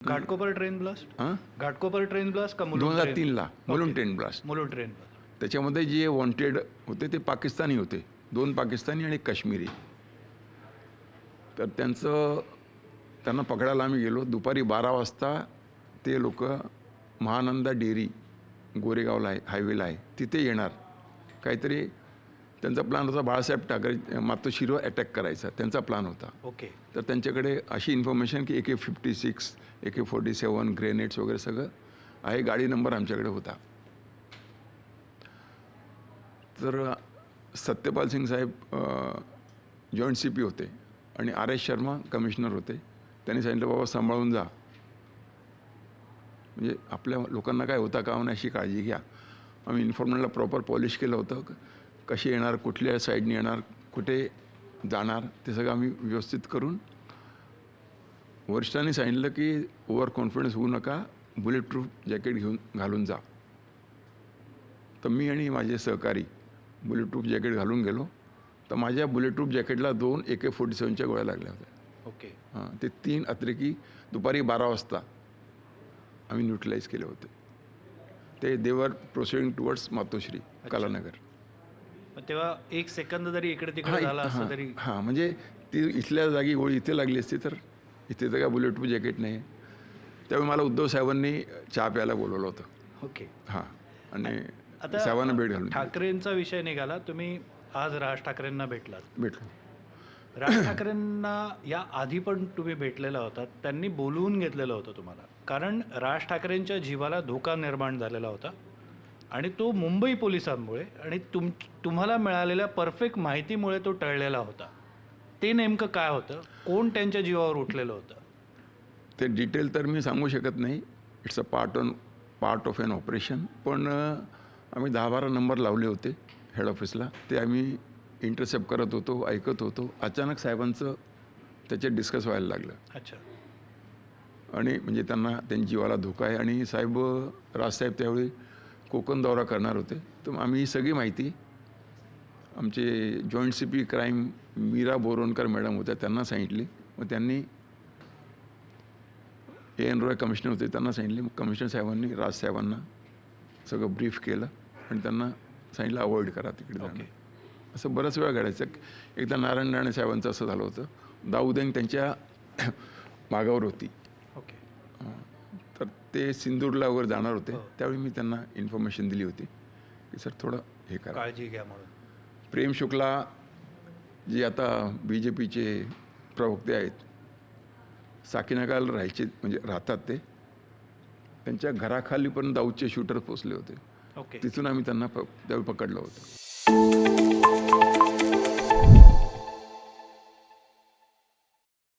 Ghatkopar train blast हां Ghatkopar train blast का Mulund train? 2003ला Mulund train blast. Mulund train blast. त्याच्यामध्ये जे वॉन्टेड होते ते पाकिस्तानी होते, 2 पाकिस्तानी आणि काश्मीरी. तर त्यांना पकडायला आम्ही गेलो. दुपारी 12 वाजता ते लोक महानंदा डेअरी गोरेगावला आहे, हायवेला आहे, तिथे येणार. काहीतरी त्यांचा प्लॅन होता, बाळासाहेब ठाकरे मातोश्रीवर अटॅक करायचा त्यांचा प्लॅन होता. ओके. तर त्यांच्याकडे अशी इन्फॉर्मेशन की AK-56, AK-47 ग्रेनेड्स वगैरे सगळं आहे. गाडी नंबर आमच्याकडे होता. तर सत्यपाल सिंग साहेब जॉईंट CP होते आणि RS शर्मा कमिशनर होते. त्यांनी सांगितलं, बाबा सांभाळून जा, म्हणजे आपल्या लोकांना काय होता का म्हणून अशी काळजी घ्या. आम्ही इन्फॉर्मेशनला प्रॉपर पॉलिश केलं होतं. कसे येणार, कुठल्या साईडने येणार, कुठे जाणार, ते सगळं आम्ही व्यवस्थित करून वरिष्ठांनी सांगितलं की ओव्हर कॉन्फिडन्स होऊ नका, बुलेट प्रूफ जॅकेट घालून जा. तर मी आणि माझे सहकारी बुलेट प्रूफ जॅकेट घालून गेलो. तर माझ्या बुलेट प्रूफ जॅकेटला 2 AK-47च्या गोळ्या लागल्या होत्या. ओके. हां, ते 3 अतिरेकी दुपारी 12 वाजता आम्ही न्यूट्रलाइज केले होते. ते देवर प्रोसिडिंग टुवर्ड्स मातोश्री, कलानगर. तेव्हा 1 सेकंद जरी इकडे तिकडे झाला असं तरी. हां, म्हणजे ती इथल्या जागी गोळी इथे लागली असती तर इथे तर काय बुलेट प्रूफ जॅकेट नाही. त्यावेळी मला उद्धव साहेबांनी चहा प्यायला बोलवलं होतं. ओके. हां, आणि आता साहेबांना भेट घालून ठाकरेंचा विषय निघाला. तुम्ही आज राज ठाकरेंना भेटलात. भेटलो. राज ठाकरेंना या आधी पण तुम्ही भेटलेला होता. त्यांनी बोलवून घेतलेलं होतं तुम्हाला, कारण राज ठाकरेंच्या जीवाला धोका निर्माण झालेला होता आणि तो मुंबई पोलिसांमुळे आणि तुम्हाला मिळालेल्या परफेक्ट माहितीमुळे तो टळलेला होता. ते नेमकं काय होतं? कोण त्यांच्या जीवावर उठलेलं होतं? ते डिटेल तर मी सांगू शकत नाही. It's a part of an operation. पण आम्ही 10-12 नंबर लावले होते हेड ऑफिसला. ते आम्ही इंटरसेप्ट करत होतो, ऐकत होतो. अचानक साहेबांचं त्याच्यात डिस्कस व्हायला लागलं. अच्छा. आणि म्हणजे त्यांच्या जीवाला धोका आहे आणि राजसाहेब त्यावेळी कोकण दौरा करणार होते. तर आम्ही ही सगळी माहिती आमचे joint CP crime Meera Borwankar madam होत्या, त्यांना सांगितली. मग त्यांनी AN रॉय कमिशनर होते, त्यांना सांगितले. मग कमिशनर साहेबांनी राजसाहेबांना सगळं ब्रीफ केलं आणि त्यांना सांगितलं अवॉइड करा तिकडे जाणं. असं बऱ्याच वेळा घडायचं. एकदा नारायण राणे साहेबांचं असं झालं होतं. दाऊद त्यांच्या मागावर होती. ओके. तर ते सिंदूरला वगैरे जाणार होते. त्यावेळी मी त्यांना इन्फॉर्मेशन दिली होती की सर थोडं हे करा, काळजी घ्या म्हणून. प्रेम शुक्ला जे आता BJPचे प्रवक्ते आहेत, साकीनाकाला म्हणजे राहतात, ते त्यांच्या घराखाली पण दाऊदचे शूटर पोचले होते. ओके. तिथून आम्ही त्यांना त्यावेळी पकडलं होतं.